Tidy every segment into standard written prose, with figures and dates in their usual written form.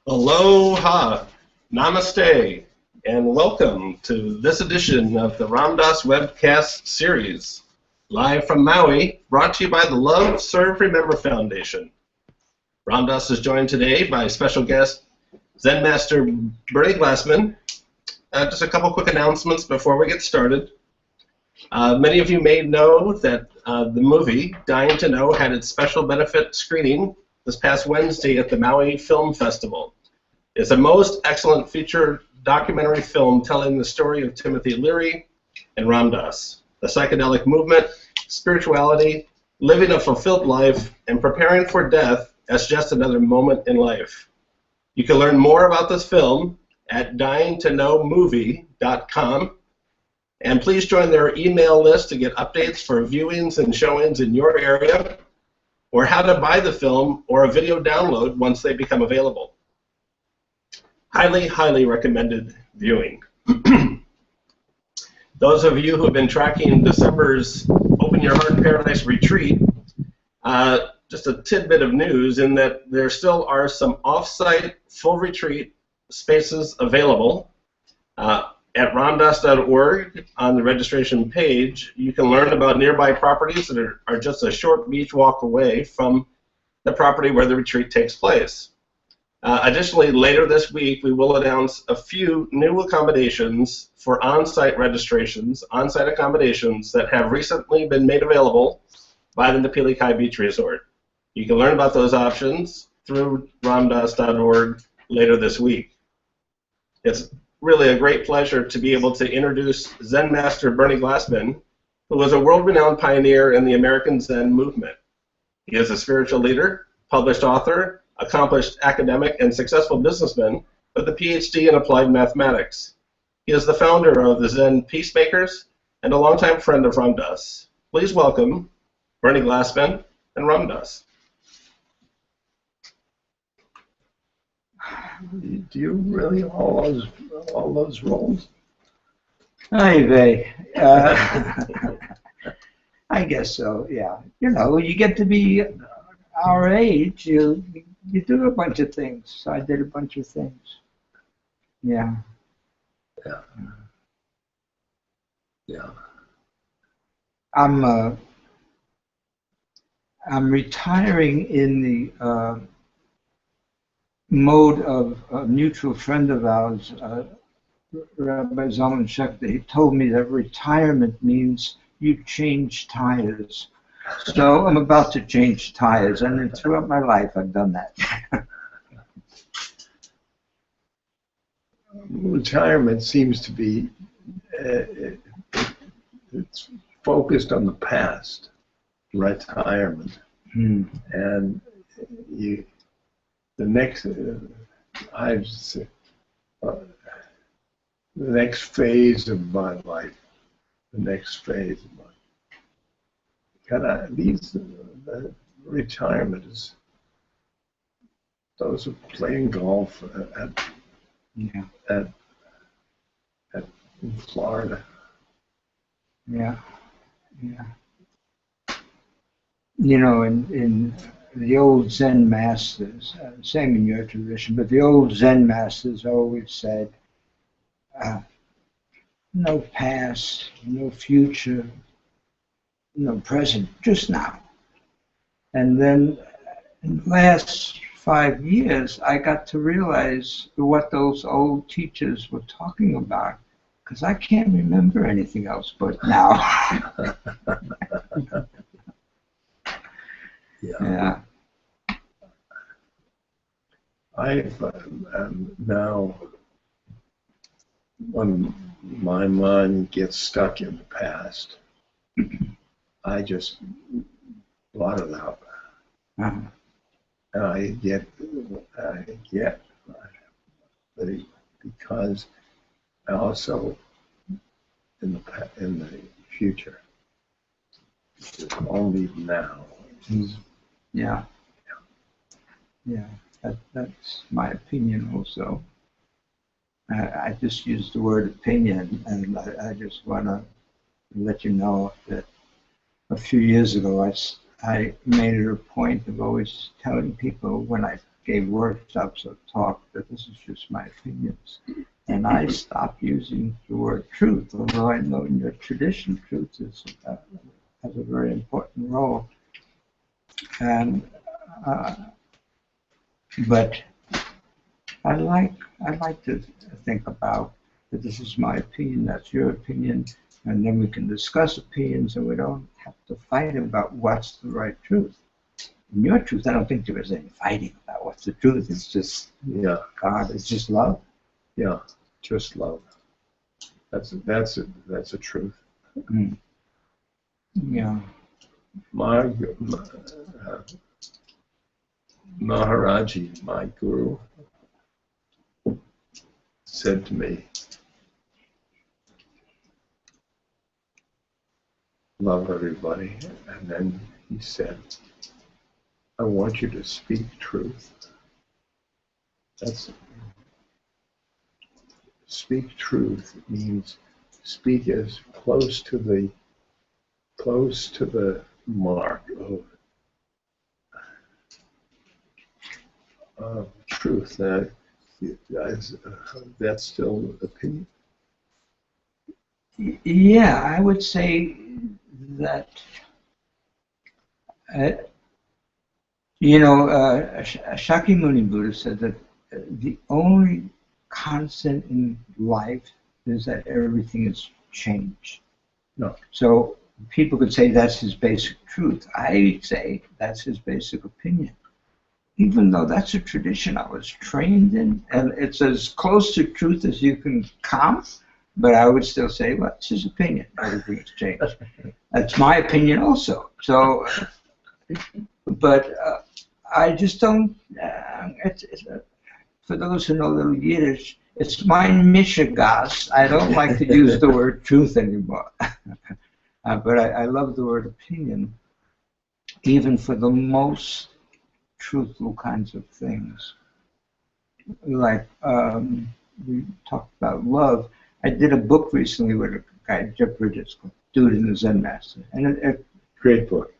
Aloha, namaste, and welcome to this edition of the Ram Dass Webcast series, live from Maui, brought to you by the Love, Serve, Remember Foundation. Ram Dass is joined today by special guest Zen Master Bernie Glassman. Just a couple quick announcements before we get started. Many of you may know that the movie Dying to Know had its special benefit screening this past Wednesday at the Maui Film Festival. It's a most excellent feature documentary film telling the story of Timothy Leary and Ram Dass, the psychedelic movement, spirituality, living a fulfilled life, and preparing for death as just another moment in life. You can learn more about this film at dyingtoknowmovie.com. And please join their email list to get updates for viewings and showings in your area, or how to buy the film or a video download once they become available. Highly, highly recommended viewing. Those of you who have been tracking December's Open Your Heart Paradise retreat, just a tidbit of news in that there still are some off-site full retreat spaces available. At ramdass.org, on the registration page, you can learn about nearby properties that are just a short beach walk away from the property where the retreat takes place. Additionally, later this week, we will announce a few new accommodations for on-site registrations, on-site accommodations that have recently been made available by the Napili Kai Beach Resort. You can learn about those options through ramdass.org later this week. It's really a great pleasure to be able to introduce Zen Master Bernie Glassman, who was a world-renowned pioneer in the American Zen movement. He is a spiritual leader, published author, accomplished academic, and successful businessman with a PhD in applied mathematics. He is the founder of the Zen Peacemakers and a longtime friend of Ram Dass. Please welcome Bernie Glassman and Ram Dass. Do you really all those roles? Hi, Vay. I guess so. Yeah. You know, you get to be our age, you do a bunch of things. So I did a bunch of things. Yeah. Yeah. Yeah. I'm retiring in the mode of a mutual friend of ours, Rabbi Zalman Schechter. He told me that retirement means you change tires. So I'm about to change tires, and throughout my life I've done that. Retirement seems to be it's focused on the past. Retirement, and the next phase of my life, retirement is those are playing golf in Florida. Yeah. You know, in the old Zen masters, same in your tradition, but the old Zen masters always said, no past, no future, no present, just now. And then in the last 5 years, I got to realize what those old teachers were talking about, because I can't remember anything else but now. Yeah. I've now, when my mind gets stuck in the past, I just blot it out. And I get because I also in the future, only now. Yeah. That's my opinion also. I just used the word opinion, and I just want to let you know that a few years ago I made it a point of always telling people when I gave workshops or talk, but this is just my opinions. And I stopped using the word truth, although I know in your tradition truth is, has a very important role. And but I like to think about that this is my opinion, that's your opinion, and then we can discuss opinions, and we don't have to fight about what's the right truth. In your truth, I don't think there is any fighting about what's the truth. It's just God. It's just love. Yeah, just love. That's a truth. Mm. Yeah. Maharaji, my guru, said to me, love everybody. And then he said, I want you to speak truth. Speak truth means speak as close to the mark of truth. That's still opinion. Yeah, I would say that, Shakyamuni Buddha said that the only constant in life is that everything is change. No. So people could say that's his basic truth. I say that's his basic opinion. Even though that's a tradition I was trained in, and it's as close to truth as you can come, but I would still say, well, it's his opinion. Everything's changed. That's my opinion also. So, but I just don't, for those who know little Yiddish, it's mein Mishigas. I don't like to use the word truth anymore. But I love the word opinion, even for the most truthful kinds of things. Like, we talked about love. I did a book recently with a guy, Jeff Bridges, called Dude and the Zen Master. And Great book.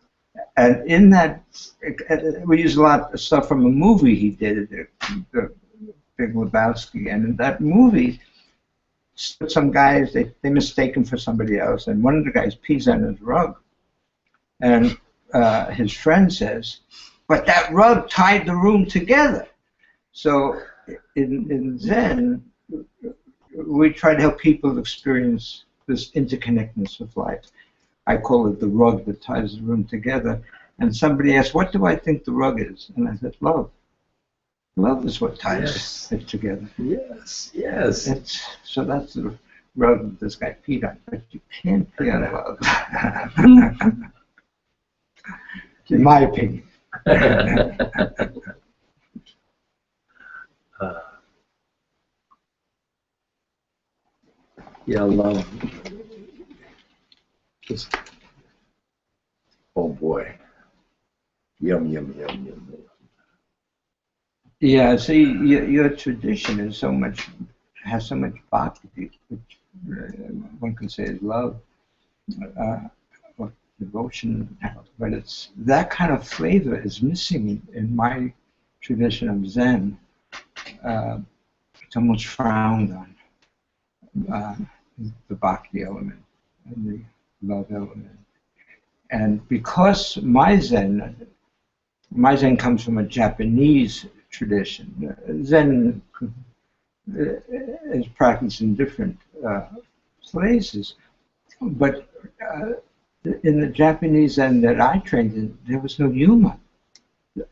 And in that, we use a lot of stuff from a movie he did, the Big Lebowski. And in that movie, some guys, they mistake him for somebody else. And one of the guys pees on his rug. And his friend says, but that rug tied the room together. So in Zen, we try to help people experience this interconnectedness of life. I call it the rug that ties the room together. And somebody asked, what do I think the rug is? And I said, love. Love is what ties it together. Yes, yes. So that's the rug that this guy peed on. But you can't pee on love. In my opinion. Yeah, love. Just, oh boy. Yum, yum, yum, yum. Yeah, see, your tradition is has so much bhakti, which one can say is love, or devotion, but it's that kind of flavor is missing in my tradition of Zen. It's almost frowned on, the bhakti element and the love element. And because my Zen comes from a Japanese tradition. Zen is practiced in different places, but in the Japanese Zen that I trained in, there was no humor.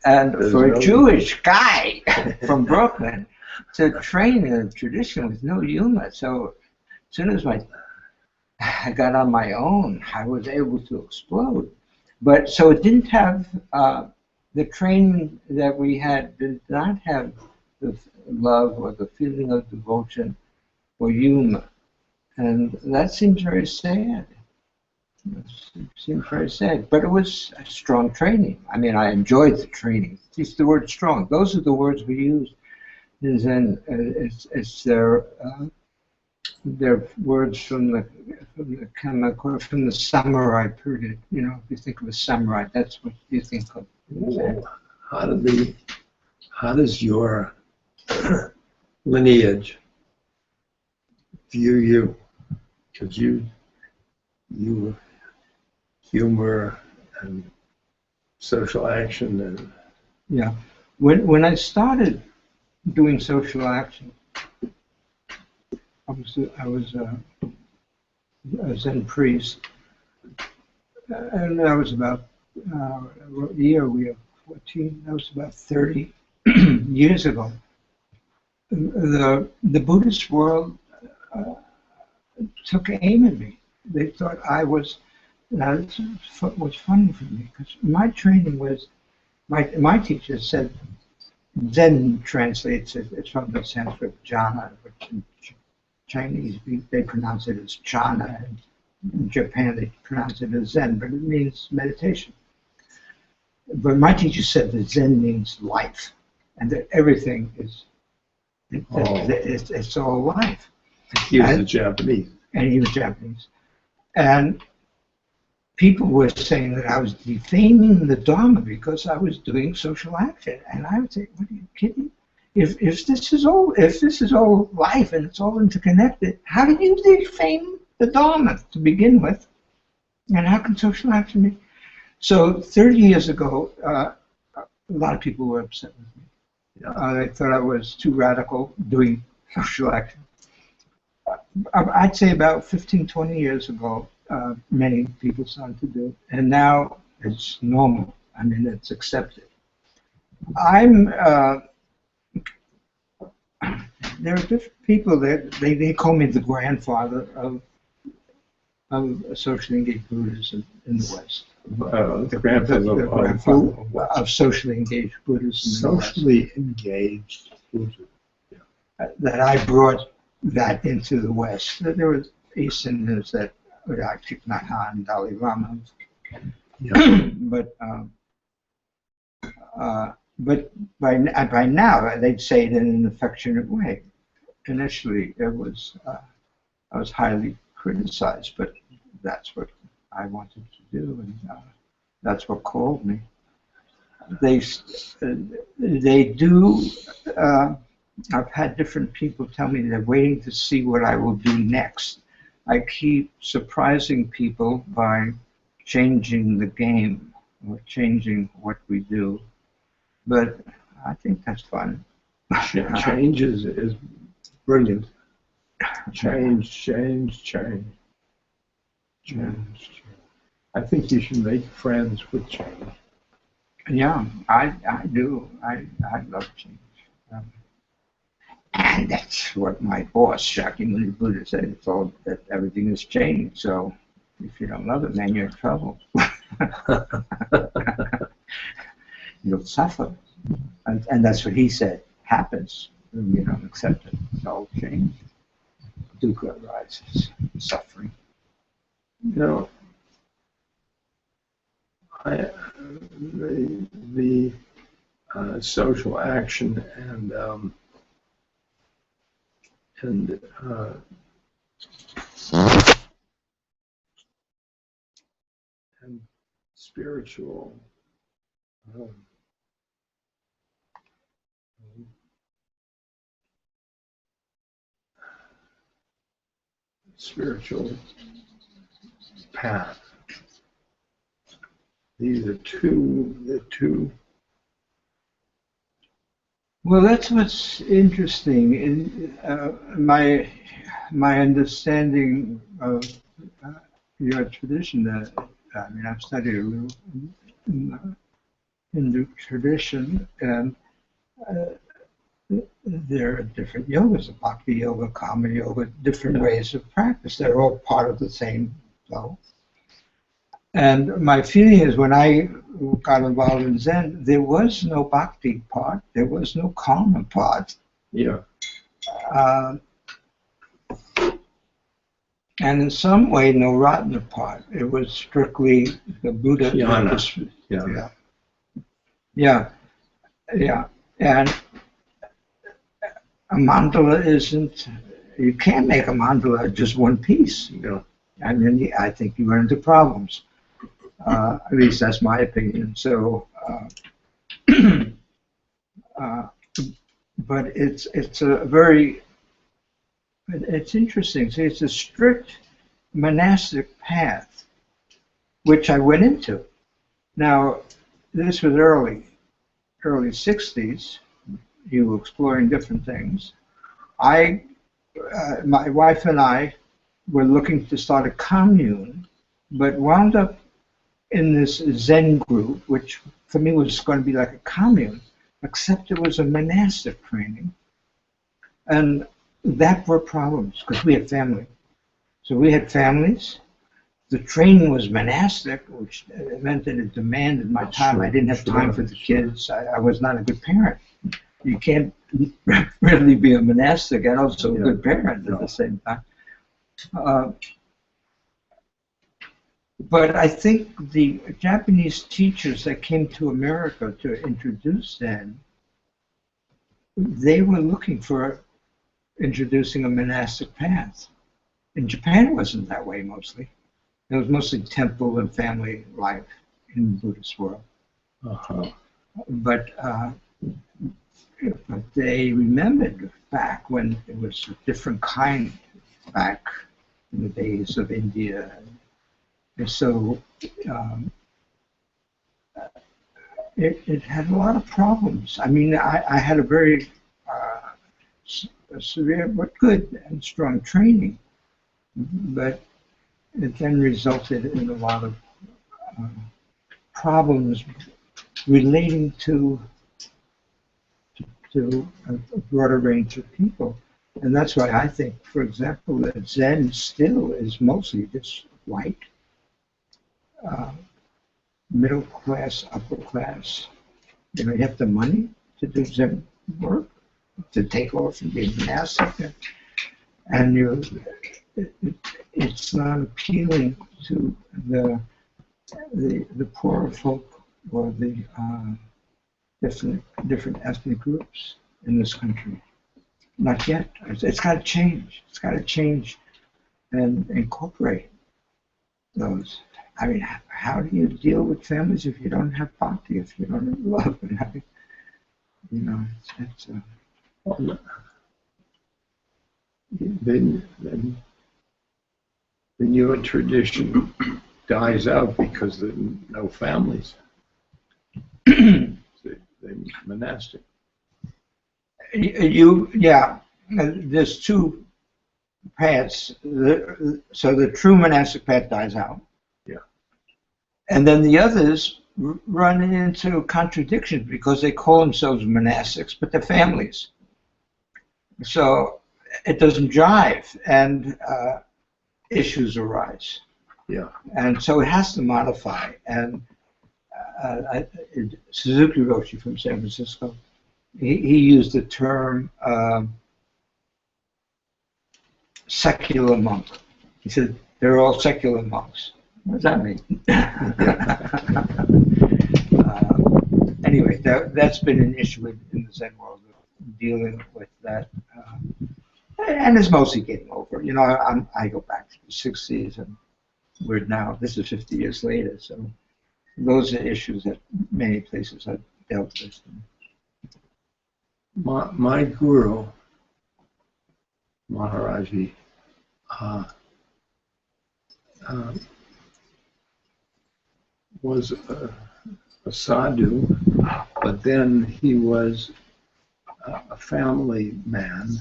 And for a Jewish guy from Brooklyn to train in a tradition with no humor, so as soon as I got on my own, I was able to explode. But so it didn't have the training that we had did not have the love or the feeling of devotion or humor, and that seems very sad. It seems very sad, but it was a strong training. I mean, I enjoyed the training. It's the word strong. Those are the words we use. And it's their words from the samurai period. You know, if you think of a samurai, that's what you think of. How did how does your lineage view you? Because you humor and social action and Yeah. When I started doing social action, I was a Zen priest, and that was about what year we have 14. That was about 30 years ago. The Buddhist world took aim at me. They thought I was. Now, this was funny for me because my training was. My teacher said Zen translates it. It's from the Sanskrit jhana, which in Chinese they pronounce it as chana, and in Japan they pronounce it as Zen, but it means meditation. But my teacher said that Zen means life, and that everything is it's all life. he was Japanese. And he was Japanese, and people were saying that I was defaming the Dharma because I was doing social action, and I would say, "What are you kidding? If this is all life and it's all interconnected, how can you defame the Dharma to begin with? And how can social action be?" So 30 years ago, a lot of people were upset with me. They thought I was too radical doing social action. I'd say about 15, 20 years ago, many people started to do it, and now it's normal. I mean, it's accepted. There are different people that they call me the grandfather of socially engaged Buddhism in the West. The grandfather of socially engaged Buddhism in the West. Socially engaged Buddhism. Yeah. That I brought that into the West. There were Easterners that were actually not Han, Dalai Lama, Yeah. but by now they'd say it in an affectionate way. Initially, I was highly criticized, but that's what I wanted to do, and that's what called me. They do. I've had different people tell me they're waiting to see what I will do next. I keep surprising people by changing the game or changing what we do, but I think that's fun. Change is brilliant. Change. I think you should make friends with change. Yeah, I do. I love change. And that's what my boss, Shakyamuni Buddha, said. It's all that everything has changed. So if you don't love it, man, you're in trouble. You'll suffer. And that's what he said happens when you don't accept it. It's all change. Dukkha arises, suffering. You know, the social action and spiritual spiritual path. These are two. Well, that's what's interesting. In my understanding of your tradition, I mean, I've studied a little in the Hindu tradition, and there are different yogas, bhakti yoga, karma yoga, different ways of practice. They're all part of the same flow. And my feeling is when I got involved in Zen, there was no bhakti part, there was no karma part. Yeah. And in some way, no Ratna part. It was strictly the Buddha. Yeah. And a mandala isn't, you can't make a mandala just one piece. You know, I mean, I think you run into problems. At least that's my opinion. So but it's a very, it's interesting. See, it's a strict monastic path, which I went into. Now, this was early 60s. You were exploring different things. My wife and I were looking to start a commune, but wound up in this Zen group, which for me was going to be like a commune, except it was a monastic training. And that brought problems because we had family. So we had families. The training was monastic, which meant that it demanded my time. I didn't have time for the kids. I was not a good parent. You can't really be a monastic and also a good parent at the same time. But I think the Japanese teachers that came to America to introduce Zen, they were looking for introducing a monastic path. In Japan, it wasn't that way mostly. It was mostly temple and family life in the Buddhist world. But they remembered back when it was a different kind, back in the days of India. And so it had a lot of problems. I mean, I had a very severe but good and strong training, but it then resulted in a lot of problems relating to a broader range of people. And that's why I think, for example, that Zen still is mostly this white, middle class, upper class. You know, you have the money to do Zen work, to take off and be monastic, and it's not appealing to the poorer folk or the different ethnic groups in this country. Not yet. It's got to change. It's got to change and incorporate those. I mean, how do you deal with families if you don't have bhakti, if you don't have love? And how, you know, then your tradition dies out because there are no families. They're monastic. There's two paths. So the true monastic path dies out. Yeah. And then the others run into contradictions because they call themselves monastics, but they're families. So it doesn't jive, and issues arise. Yeah. And so it has to modify. And Suzuki Roshi from San Francisco, he used the term secular monk. He said, they're all secular monks. What does that mean? Anyway, that's been an issue in the Zen world, dealing with that. And it's mostly getting over. You know, I go back to the 60s, and we're now, this is 50 years later, so those are issues that many places have dealt with. My guru, Maharaji, was a sadhu, but then he was a family man.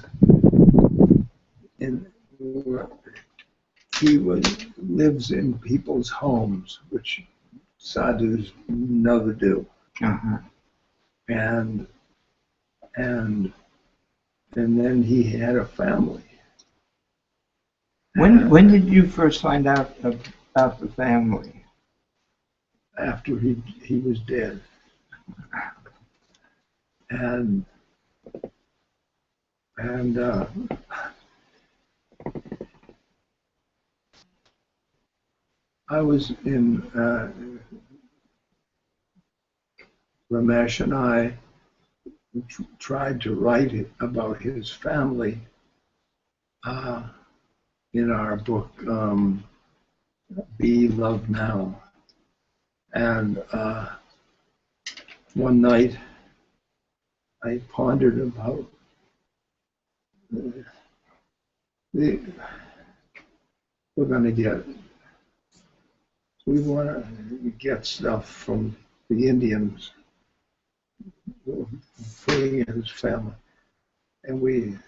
He lives in people's homes, which sadhus never do. And then he had a family. When did you first find out about the family? After he was dead. And I was in Ramesh and I tried to write it about his family in our book, Be Love Now. And one night I pondered about we're going to get. We want to get stuff from the Indians, freeing his family, and we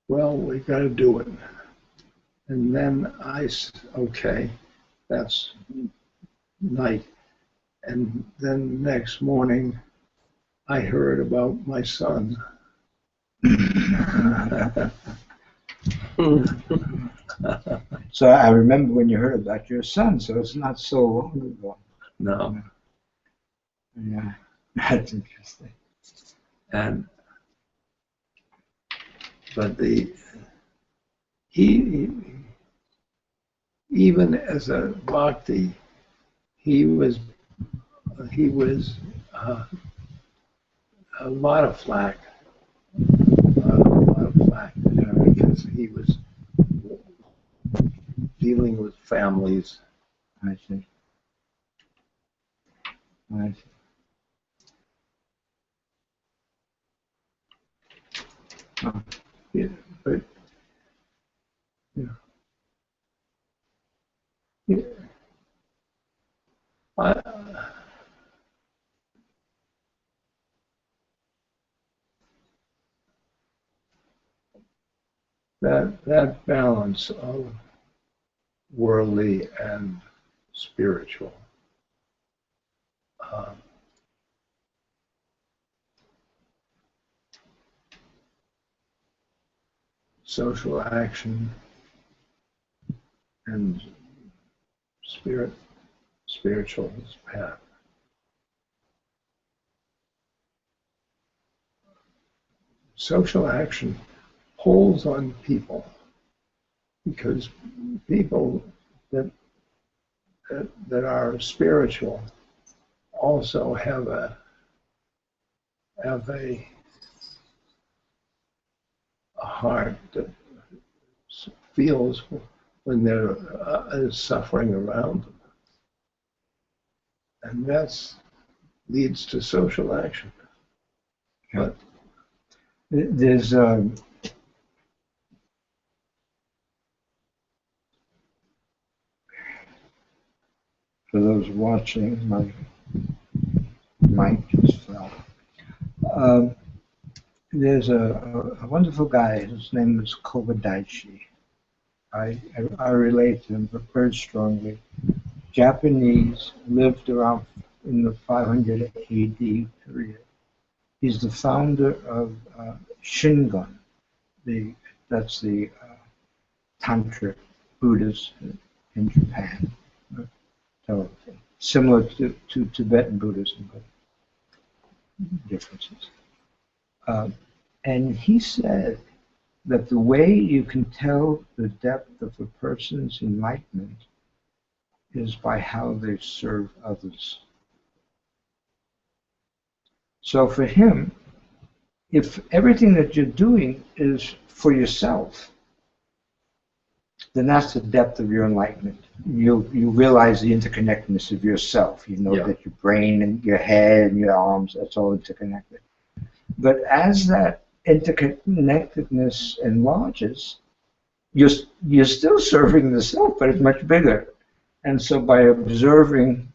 got to do it. And then I said, okay, that's night. And then next morning, I heard about my son. So I remember when you heard about your son, so it's not so long ago. No. Yeah, that's interesting. But he even as a bhakti, he was a lot of flack, because he was dealing with families. I see. I see. Yeah, but yeah, that balance of worldly and spiritual. Social action and spiritual path. Social action pulls on people because people that are spiritual also have a heart that feels when there is suffering around them, and that leads to social action. But there's for those watching, my mic just fell. There's a wonderful guy. His name is Kobadaishi. I relate to him very strongly. Japanese, lived around in the 500 AD period. He's the founder of Shingon. That's the Tantric Buddhists in Japan. So similar to Tibetan Buddhism, but differences. And he said that the way you can tell the depth of a person's enlightenment is by how they serve others. So for him, if everything that you're doing is for yourself, then that's the depth of your enlightenment. You realize the interconnectedness of yourself. You know that your brain and your head and your arms, that's all interconnected. But as that interconnectedness enlarges, you're still serving the self, but it's much bigger. And so by observing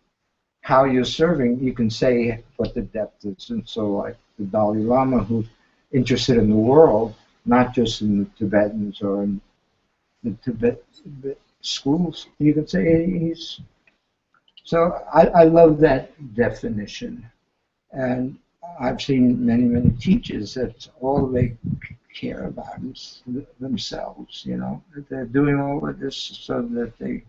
how you're serving, you can say what the depth is. And so like the Dalai Lama, who's interested in the world, not just in the Tibetans or in the Tibet schools, you can say he's... So I love that definition. And I've seen many, many teachers that all they care about is themselves, you know. They're doing all of this so that they...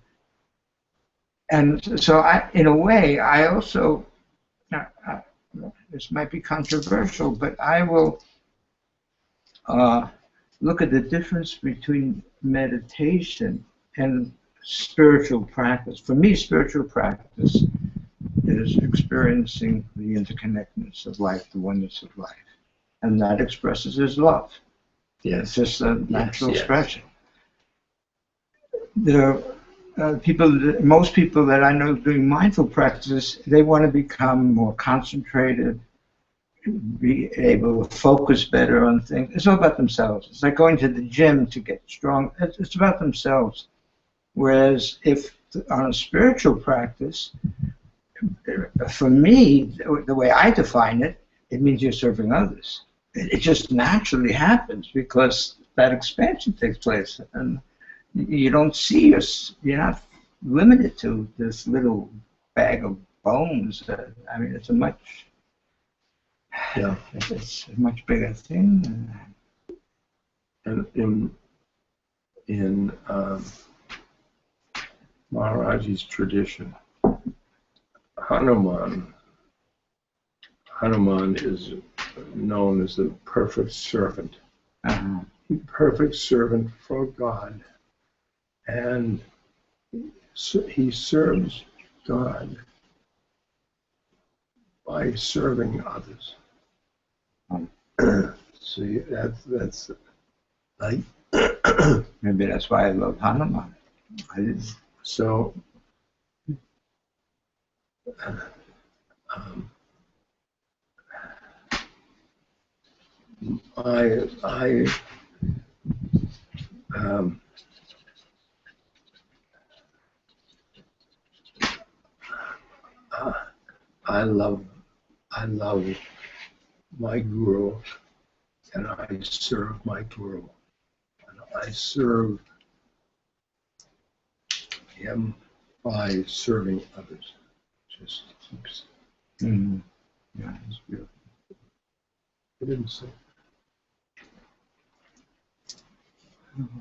And so in a way, I also, this might be controversial, but I will look at the difference between meditation and spiritual practice. For me, spiritual practice is experiencing the interconnectedness of life, the oneness of life. And that expresses as love. Yes. It's just a natural expression. There are most people that I know doing mindful practices, they want to become more concentrated, be able to focus better on things. It's all about themselves. It's like going to the gym to get strong. It's about themselves. Whereas if on a spiritual practice, for me, the way I define it, it means you're serving others. It just naturally happens because that expansion takes place, and you don't see us. You're not limited to this little bag of bones. I mean, it's a much, it's a much bigger thing. And in Maharaji's tradition, Hanuman is known as the perfect servant. Uh-huh. Perfect servant for God. And he serves God by serving others. See, that's like Maybe that's why I love Hanuman. so. I love my guru, and I serve my guru, and I serve him by serving others. Just keeps. Mm-hmm. Yeah, it's beautiful. I didn't say. Mm-hmm.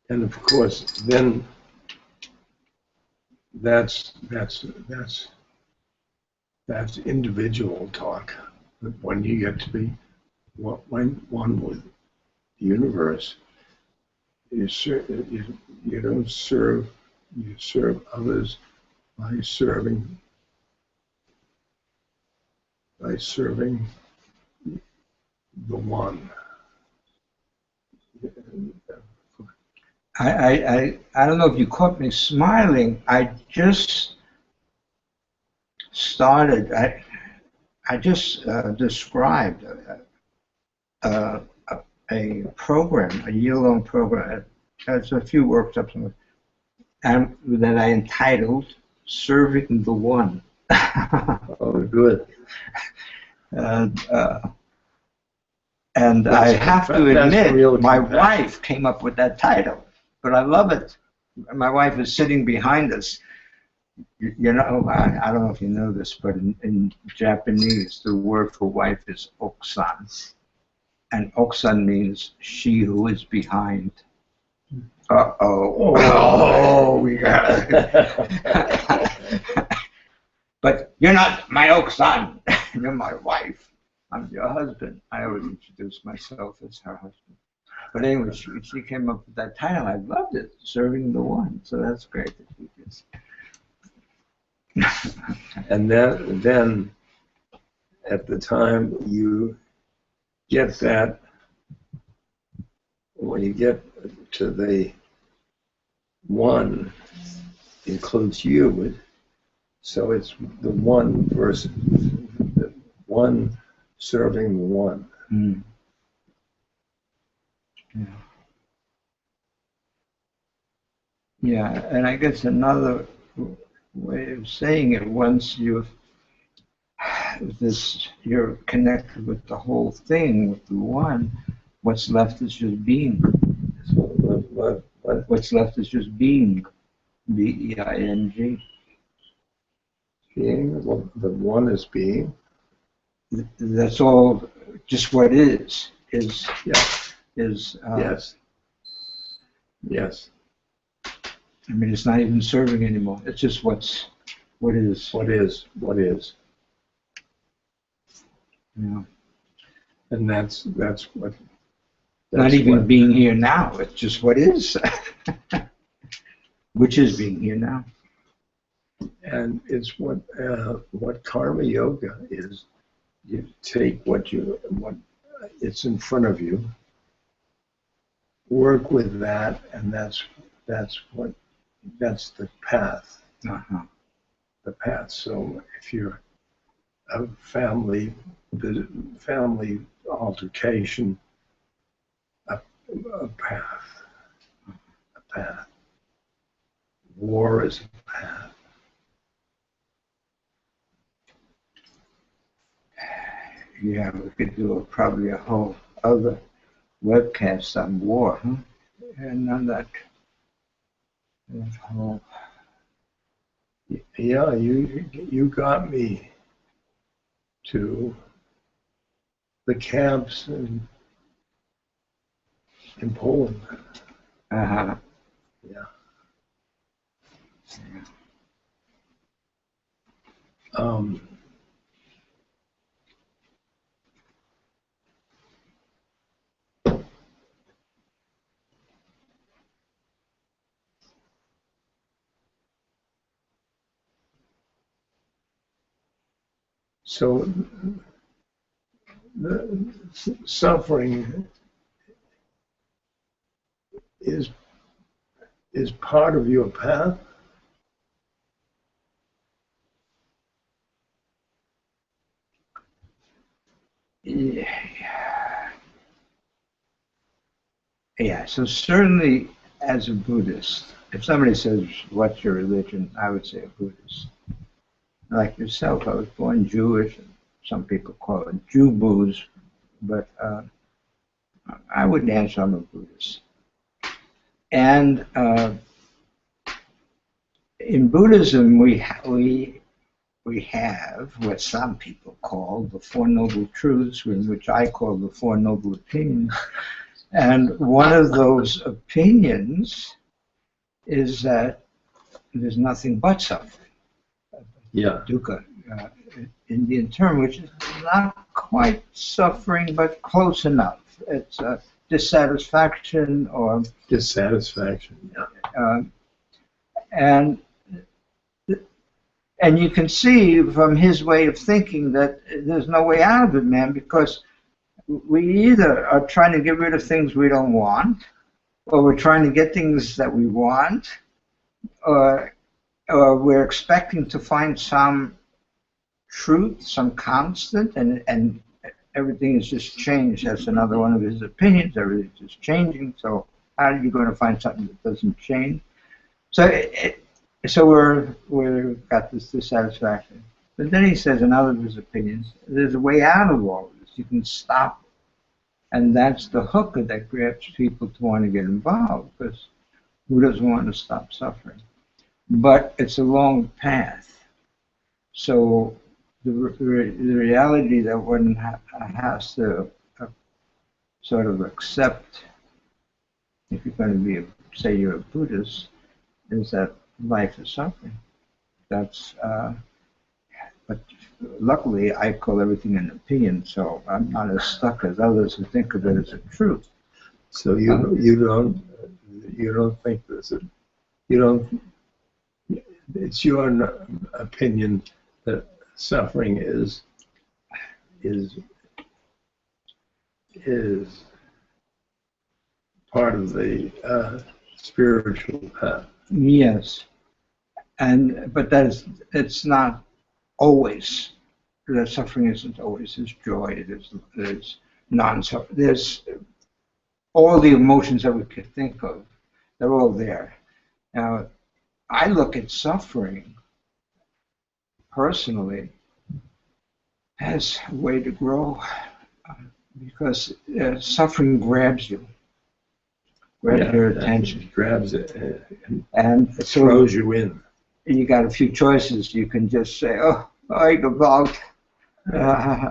And of course, then that's individual talk. But when you get to be one with the universe, you don't serve. You serve others by serving the one. I don't know if you caught me smiling. I just started. I just described a program, a year-long program. There's a few workshops, and that I entitled "Serving the One." Oh, good. And I have to admit, my compassion. wife came up with that title, but I love it. My wife is sitting behind us. You know, I don't know if you know this, but in Japanese, the word for wife is oksan. And oksan means she who is behind. Uh-oh. Oh, we got it. But you're not my oksan. You're my wife. I'm your husband. I always introduce myself as her husband. But anyway, she came up with that title. I loved it, Serving the One. So that's great that you just. And then at the time you get that, when you get to the one, includes you. So it's the one versus the one serving the one. Mm. Yeah. Yeah, and I guess another way of saying it, once you're connected with the whole thing, with the one, what's left is just being. What's left is just being. B-E-I-N-G. Being, the one is being. That's all. Just what is. Yes. Yes. I mean, it's not even serving anymore. It's just what is. What is. Yeah. And that's what. Not even being here now. It's just what is. Which is being here now. And it's what karma yoga is. You take what it's in front of you, work with that, and that's what that's the path. Uh-huh. The path. So if you're a family altercation, a path. A path. War is a path. Yeah, we could do probably a whole other webcast on war, huh? And on that whole. Yeah, you got me to the camps in Poland. Uh-huh. Yeah. Yeah. So the suffering is part of your path. Yeah, so certainly as a Buddhist, if somebody says, what's your religion? I would say a Buddhist. Like yourself, I was born Jewish. Some people call it Jew booze, but I would answer I'm a Buddhist. And in Buddhism, we have what some people call the Four Noble Truths, which I call the Four Noble Opinions. And one of those opinions is that there's nothing but suffering. Yeah. Dukkha, Indian term, which is not quite suffering, but close enough. It's dissatisfaction or Dissatisfaction. Yeah. And you can see from his way of thinking that there's no way out of it, man, because we either are trying to get rid of things we don't want, or we're trying to get things that we want, or we're expecting to find some truth, some constant, and everything is just changed. That's another one of his opinions. Everything's just changing. So how are you going to find something that doesn't change? So we've got this dissatisfaction. But then he says, in other of his opinions, there's a way out of all of this. You can stop. And that's the hook that grabs people to want to get involved, because who doesn't want to stop suffering? But it's a long path. So the reality that one has to sort of accept, if you're going to say you're a Buddhist, is that life is suffering. That's, but luckily I call everything an opinion, so I'm not as stuck as others who think of it as a truth. So you don't think this, you don't. It's your opinion that suffering is part of the spiritual path. Yes, but it's not always. The suffering isn't always. There's joy. There's non-suffering. There's all the emotions that we could think of. They're all there. Now, I look at suffering personally as a way to grow, because suffering grabs you, grabs your attention, grabs it, and so throws you in. You got a few choices. You can just say, "Oh, I go out.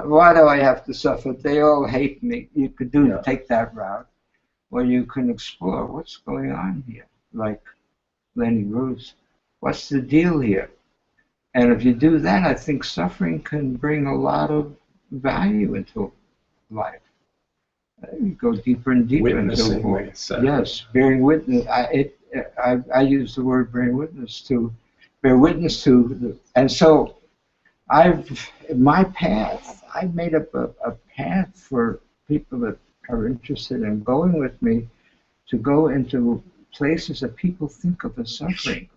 Why do I have to suffer? They all hate me." You could take that route, or you can explore what's going on here, like Lenny Bruce. What's the deal here? And if you do that, I think suffering can bring a lot of value into life. You go deeper and deeper Witnessing, into yes, bearing witness. I use the word bearing witness to bear witness to, and so in my path, I've made up a path for people that are interested in going with me to go into places that people think of as suffering,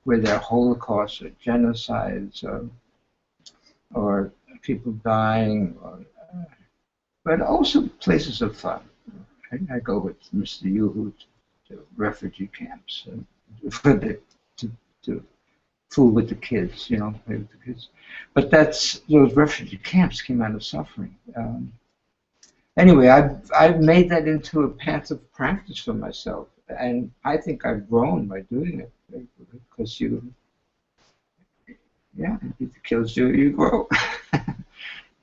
where there are holocausts or genocides or people dying, but also places of fun. I go with Mr. Yuhu to refugee camps to fool with the kids, play with the kids. But those refugee camps came out of suffering. Anyway, I've made that into a path of practice for myself, and I think I've grown by doing it, because if it kills you, you grow.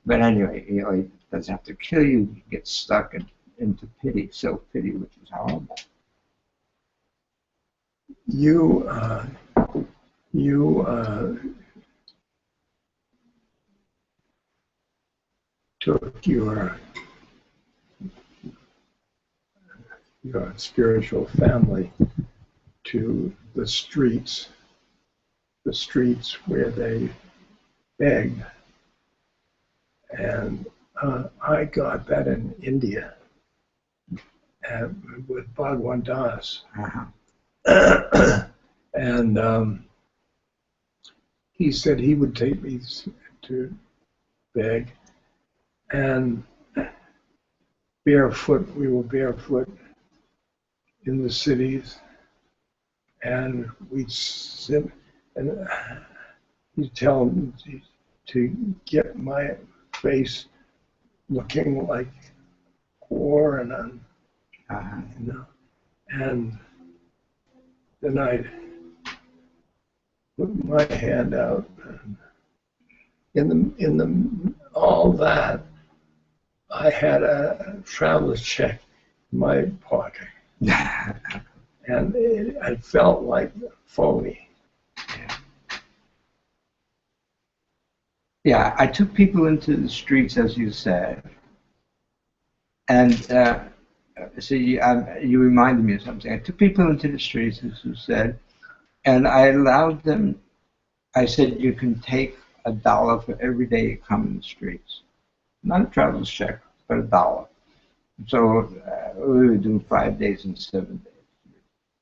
But anyway, it doesn't have to kill you. You get stuck into pity, self-pity, which is horrible. You took your spiritual family to the streets where they begged, and I got that in India with Bhagwan Das. And he said he would take me to beg, and we were barefoot in the cities, and we'd sit, and he'd tell me to get my face looking like war, and and then I'd put my hand out, and in the all that, I had a traveler's check in my pocket, and I felt like phony. Yeah, I took people into the streets, as you said, and you reminded me of something. I took people into the streets, as you said, and I allowed them. I said, you can take $1 for every day you come in the streets. Not a traveler's check, but $1. So we would do 5 days and 7 days.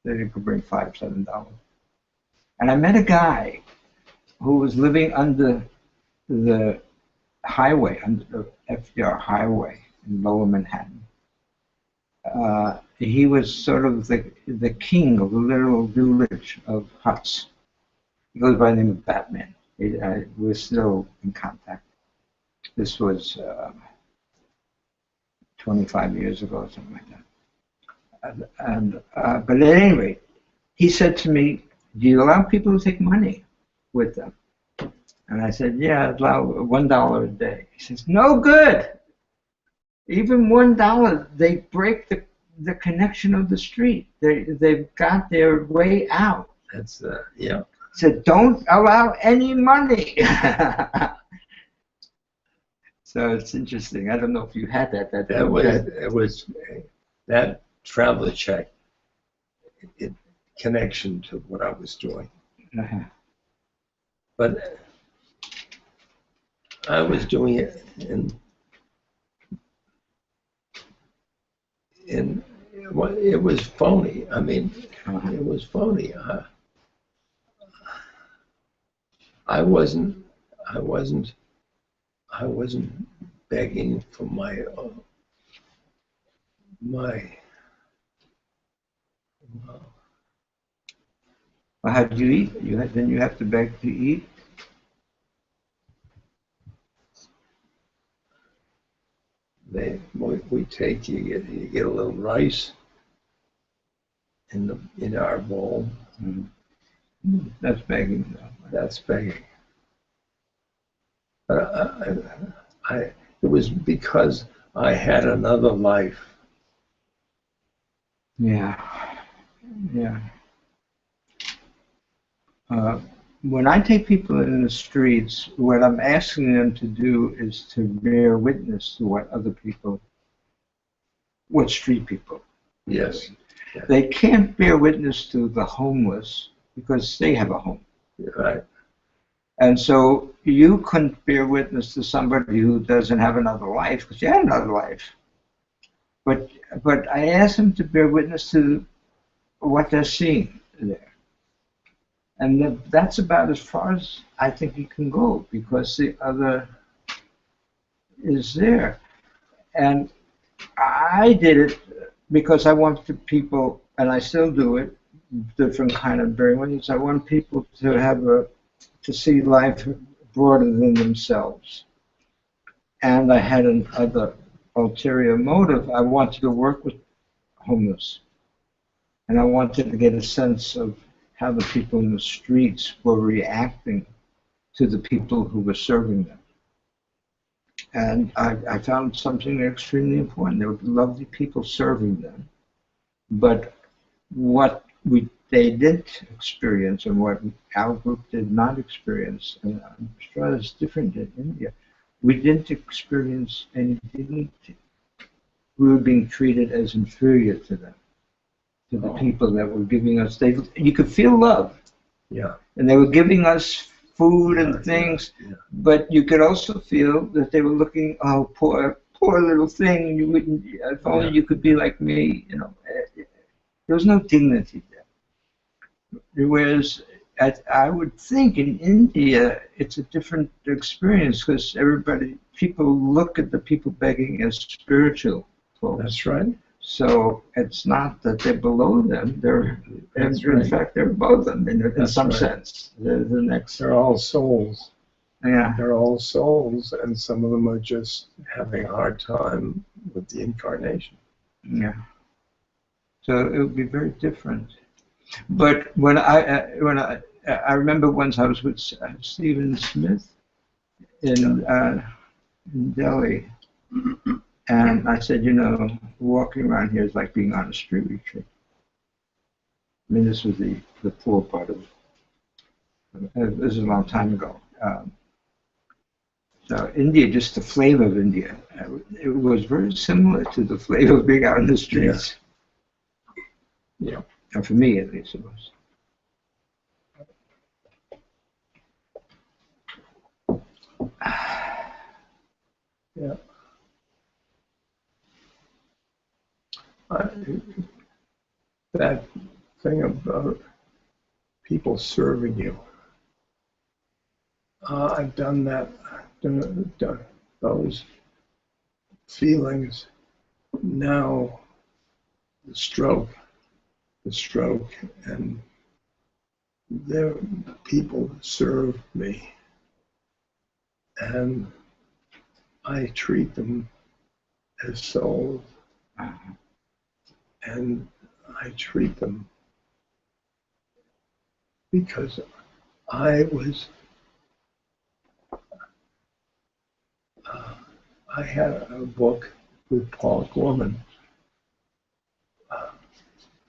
Then you could bring $5, $7. And I met a guy who was living under the highway, under the FDR highway in Lower Manhattan. He was sort of the king of the little village of huts. He goes by the name of Batman. We're still in contact. This was 25 years ago or something like that. But at any rate, he said to me, do you allow people to take money with them? And I said, yeah, I'd allow $1 a day. He says, no good. Even $1, they break the connection of the street. They've got their way out. That's yeah. He said, don't allow any money. So it's interesting. I don't know if you had that. It was that traveler check, connection to what I was doing. But I was doing it it was phony. I mean, it was phony. I wasn't begging for my Well, how did you eat? Then you have to beg to eat. We take you get a little rice in our bowl. Mm-hmm. That's begging. That's begging. But it was because I had another life. Yeah. When I take people in the streets, what I'm asking them to do is to bear witness to what street people. Yes. They can't bear witness to the homeless because they have a home. Right. And so you couldn't bear witness to somebody who doesn't have another life because you had another life. But I asked them to bear witness to what they're seeing there. And that's about as far as I think you can go, because the other is there. And I did it because I wanted people, and I still do it, different kind of brainwaves. I want people to have to see life broader than themselves. And I had another ulterior motive. I wanted to work with homeless. And I wanted to get a sense of how the people in the streets were reacting to the people who were serving them. And I found something extremely important. There were lovely people serving them. But what they didn't experience, and what our group did not experience, and I'm sure it's different in India, we didn't experience any dignity. We were being treated as inferior to them, to the people that were giving us. You could feel love. Yeah. And they were giving us food and things, but you could also feel that they were looking, oh, poor little thing. You wouldn't. If only you could be like me. You know, there was no dignity there. Whereas I would think in India it's a different experience, because people look at the people begging as spiritual folks. That's right. So it's not that they're below them. In fact, they're above them in some sense. They're all souls. Yeah. They're all souls, and some of them are just having a hard time with the incarnation. Yeah. So it would be very different. But when I remember once I was with Stephen Smith in Delhi. And I said, walking around here is like being on a street retreat. I mean, this was the poor part of it. This is a long time ago. So India, just the flavor of India, it was very similar to the flavor of being out in the streets. Yeah. And for me, at least, it was. Yeah. That thing about people serving you, I've done that, done those feelings. Now the stroke, and there people serve me, and I treat them as souls. And I treat them because I had a book with Paul Gorman,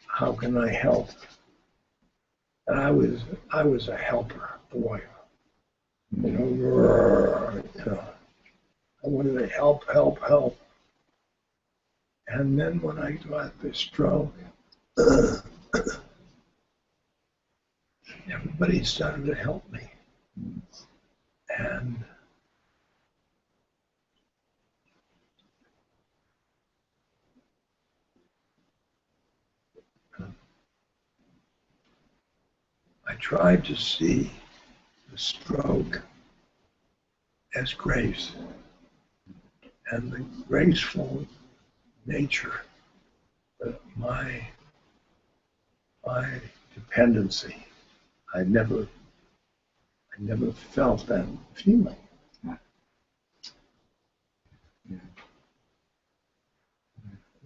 How Can I Help? And I was a helper, boy. I wanted to help. And then when I got the stroke, everybody started to help me. And I tried to see the stroke as grace, and the graceful nature of my dependency. I never felt that feeling.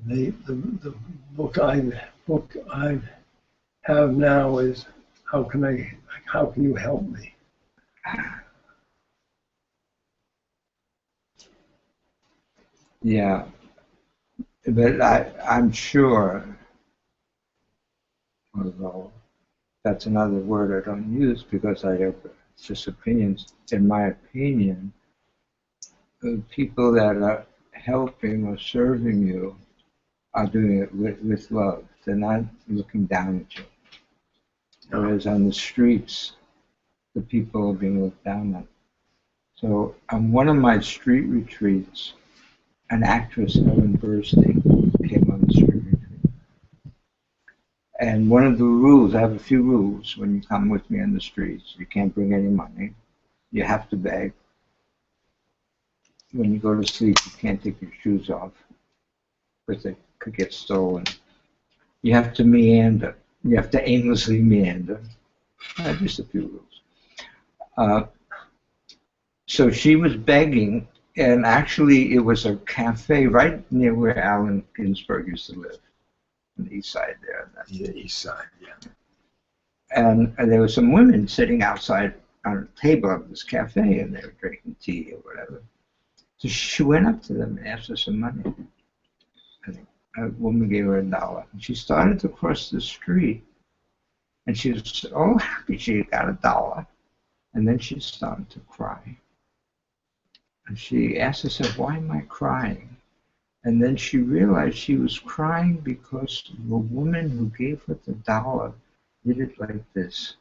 The book I have now is How Can You Help Me? Yeah. But I'm sure, although that's another word I don't use because it's just opinions. In my opinion, the people that are helping or serving you are doing it with love. They're not looking down at you. Whereas on the streets, the people are being looked down at. So on one of my street retreats, an actress, Ellen Burstyn, came on the street retreat. And one of the rules, I have a few rules when you come with me on the streets. You can't bring any money. You have to beg. When you go to sleep, you can't take your shoes off because they could get stolen. You have to meander. You have to aimlessly meander. Just a few rules. So she was begging, and actually it was a cafe right near where Allen Ginsberg used to live, on the east side there. The east side, yeah. And there were some women sitting outside on a table of this cafe, and they were drinking tea or whatever. So she went up to them and asked for some money. And a woman gave her $1. And she started to cross the street, and she was all happy she got $1. And then she started to cry. And she asked herself, why am I crying? And then she realized she was crying because the woman who gave her the $1 did it like this.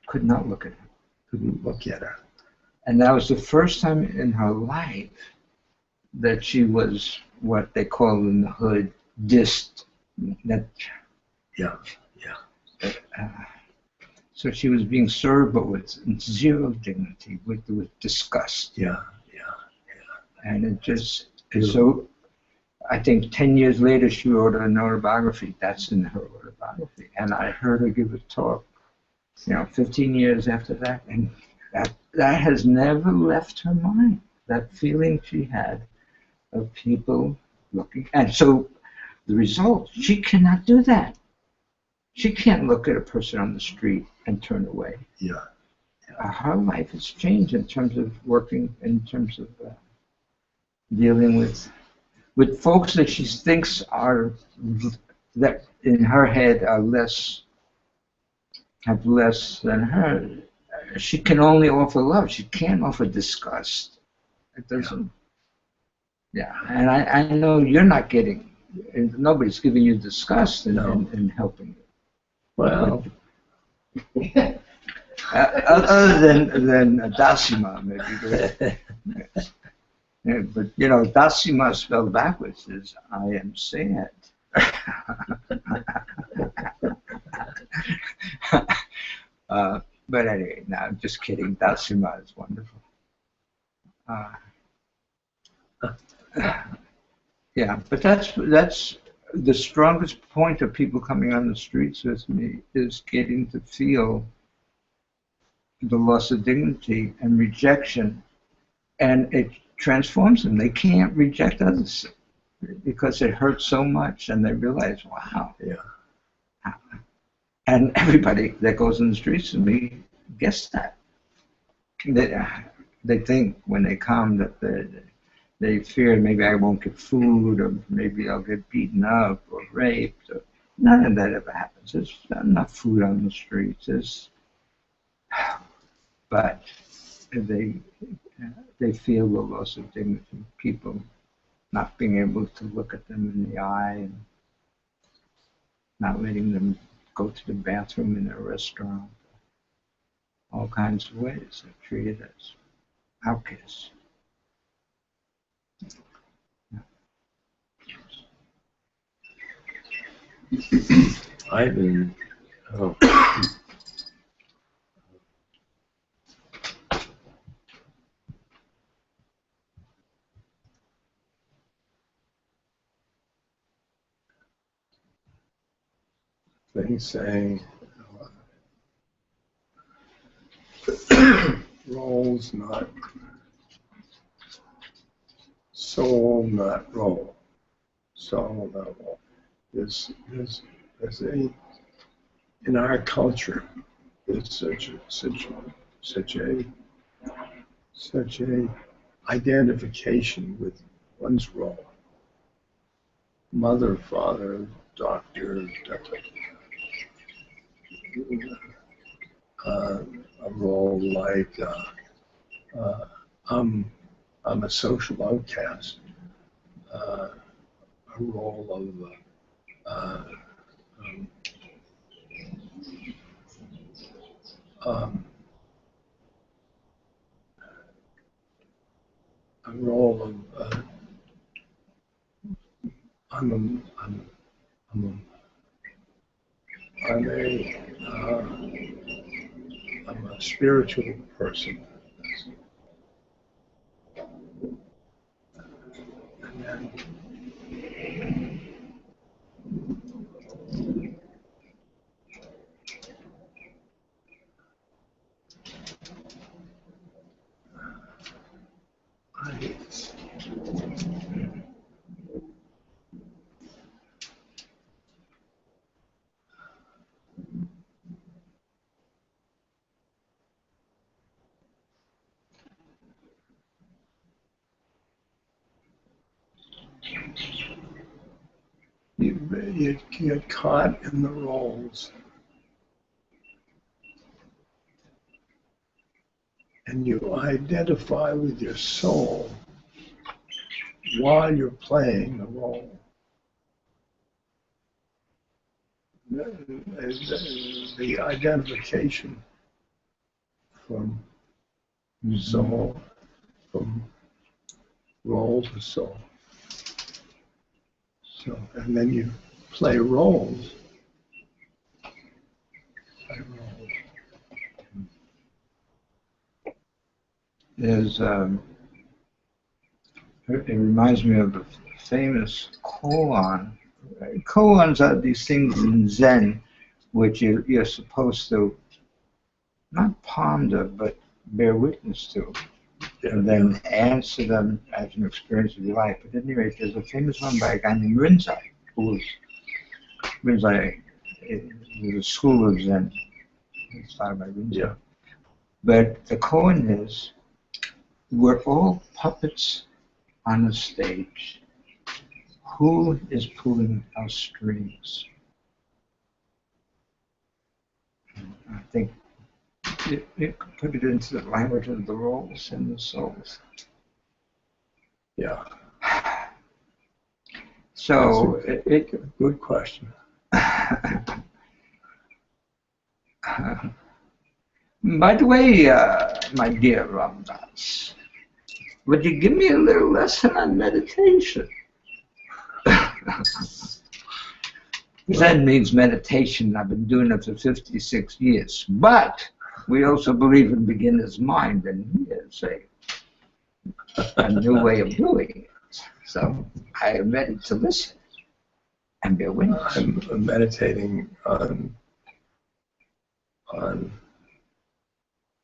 Could not look at her. Couldn't look at her. And that was the first time in her life that she was what they call in the hood dissed. That, yeah. So she was being served, but with zero dignity, with disgust. Yeah. And it just, so I think 10 years later she wrote an autobiography. That's in her autobiography. And I heard her give a talk, 15 years after that. And that has never left her mind, that feeling she had of people looking. And so the result, she cannot do that. She can't look at a person on the street and turn away. Yeah. Her life has changed in terms of working, in terms of dealing with folks that she thinks are, that in her head have less than her. She can only offer love. She can't offer disgust. It doesn't. Yeah, and I know you're not getting, nobody's giving you disgust in helping you. Well, other than Dasima, maybe. Yeah, but Dasima spelled backwards is I am sad. But anyway, no, I'm just kidding. Dasima is wonderful. Yeah, but that's the strongest point of people coming on the streets with me is getting to feel the loss of dignity and rejection, and it transforms them. They can't reject others because it hurts so much, and they realize, wow. Yeah. And everybody that goes in the streets with me gets that. They think when they come that they fear maybe I won't get food, or maybe I'll get beaten up or raped. Or, none of that ever happens. There's not enough food on the streets. But they feel the loss of dignity. People not being able to look at them in the eye, and not letting them go to the bathroom in a restaurant. All kinds of ways they're treated as outcasts. I've been things saying roles, not soul, not role. Soul, not role. There's a, in our culture, there's such a identification with one's role. Mother, father, doctor, a role like I'm a social outcast. A role of a role of I'm a spiritual person. And then you get caught in the roles, and you identify with your soul while you're playing the role. The identification from soul, from role to soul. So, and then you play roles. There's, it reminds me of the famous koan. Koans are these things in Zen which you're supposed to not ponder, but bear witness to, and then answer them as an experience of your life. But at any rate, there's a famous one by a guy named Rinzai, who was Rinzai. It was a school of Zen. It started by Rinzai. Yeah. But the koan is, we're all puppets on a stage. Who is pulling our strings? I think it could put it into the language of the roles and the souls. Yeah. So good question. By the way, my dear Ramdas, would you give me a little lesson on meditation? Zen means meditation. I've been doing it for 56 years. But we also believe in beginner's mind, and here's a new way of doing it. So I am ready to listen and bear witness. I'm meditating on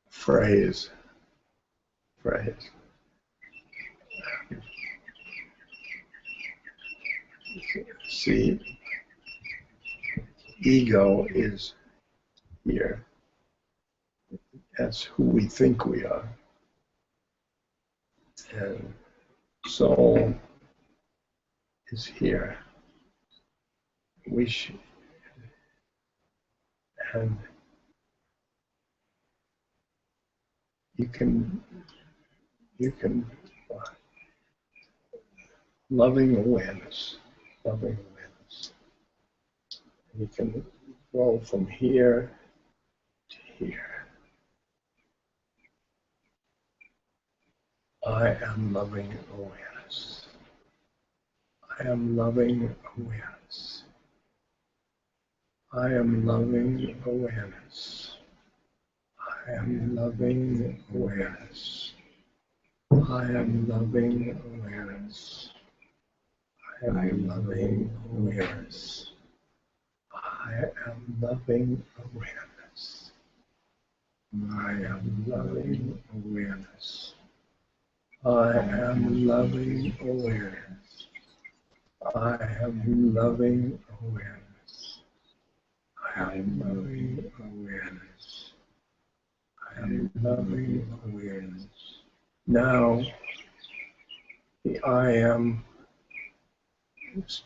phrase. See, ego is here. That's who we think we are. And soul is here. And you can loving awareness. You can go from here to here. I am loving awareness. I am loving awareness. I am loving awareness. I am loving awareness. I am loving awareness. I am loving awareness. I am loving awareness. I am loving awareness. I am loving awareness. I am loving awareness. I am loving awareness. I am loving awareness. Now, the I am is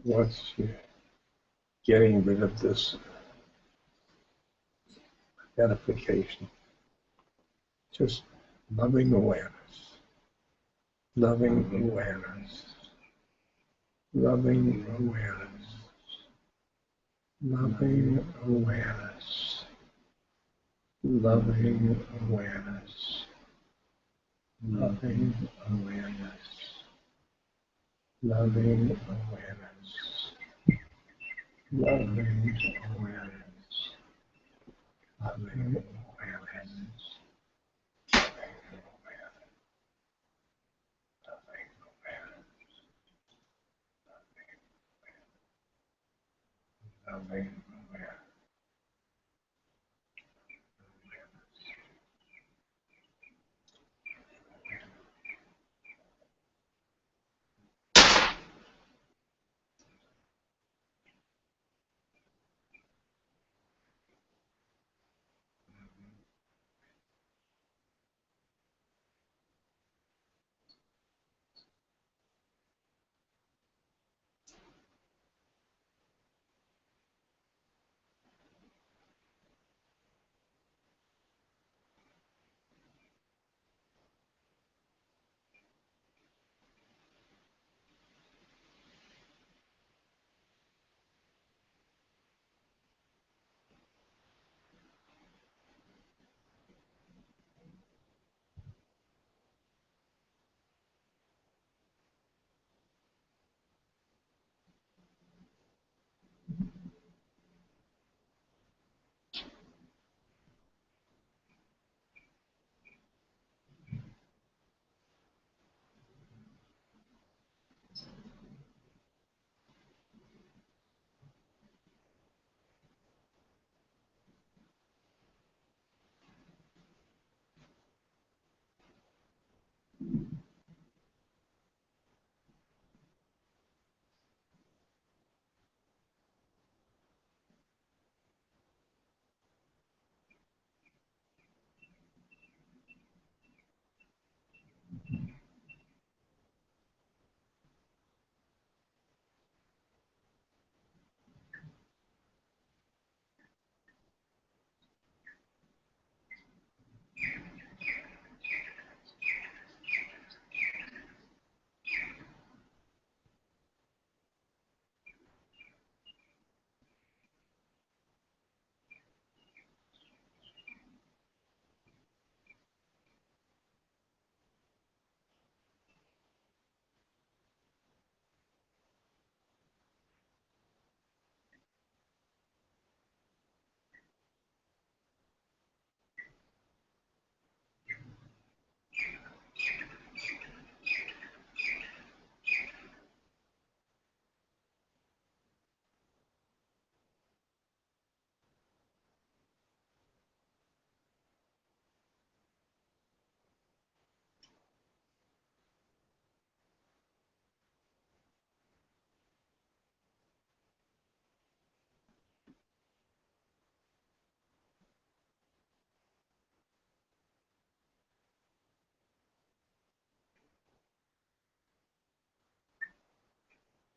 once you're getting rid of this identification, just loving awareness, loving awareness, loving awareness, loving awareness, loving awareness, loving awareness, loving awareness, loving awareness, loving awareness,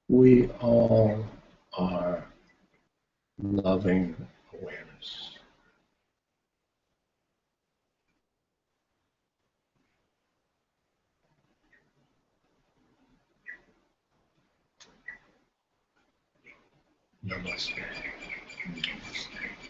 We all are loving awareness. Namaste. Namaste.